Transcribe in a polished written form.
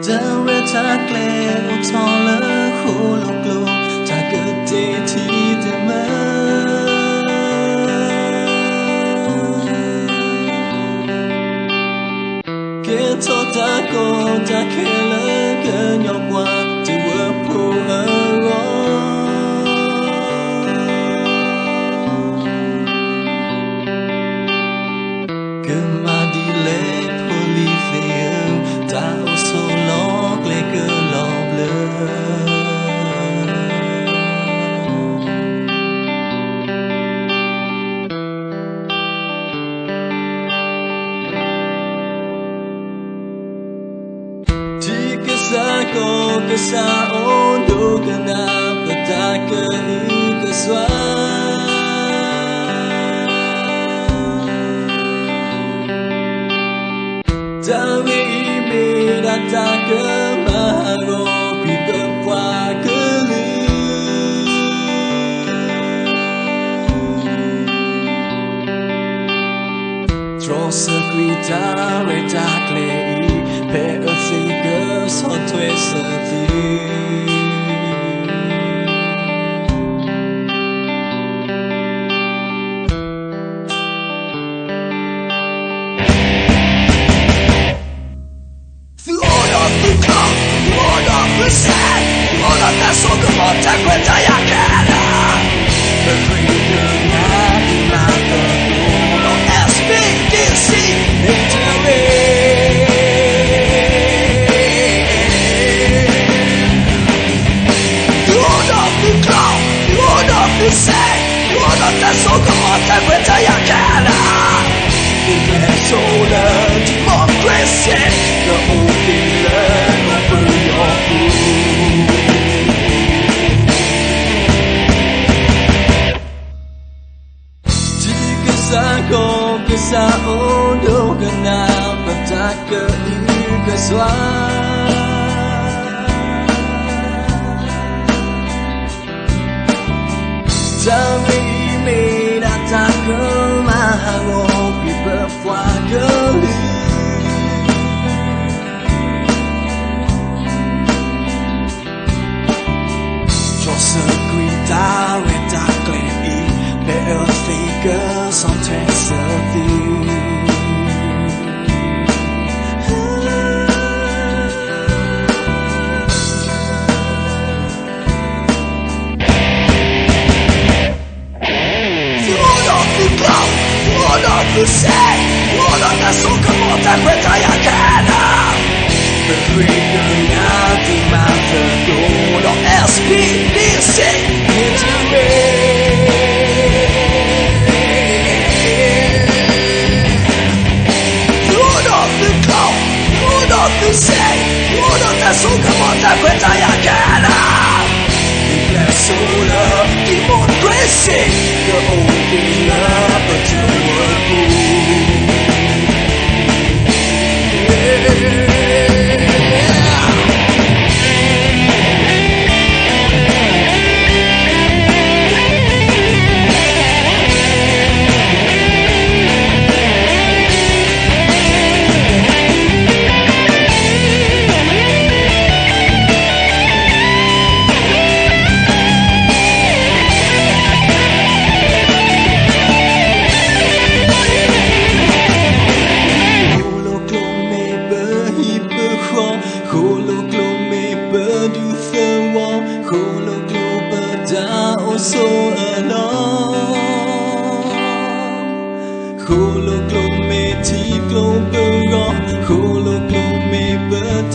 Dare ta kle utola hulu glu ta gade ti de ma ke to ta ko ta kele ke nyokwa ti wo pu ro ke ma di le poli fe ta so long le ke long bleu ti ke sa on do ke na ta ke ni ke swa Dawi me da ta ke ma go pi pe pwa ke li Tro se guita re ta kle pe a finger so twe se ti Adesso che monta questa iacchera Per credere di mata uno SBDC Italy Uno più clown, uno più sei Uno adesso che monta questa iacchera Il sole democracy The only land of your food Ko ke sa ondo ke na pata ke ini ke swa Tami me da ta ke ma ngo pi pe fwa ke li Jo se guita re ta kle I pe e figure sans trace of you Uno più sei, uno adesso che monta questa iacchera Per ricordarti ma perdono SBDC Uno più sei, uno adesso che monta questa iacchera Il sole democracy The only love but you were cool So alone Holo glow me ti glow be wrong Holo glow me but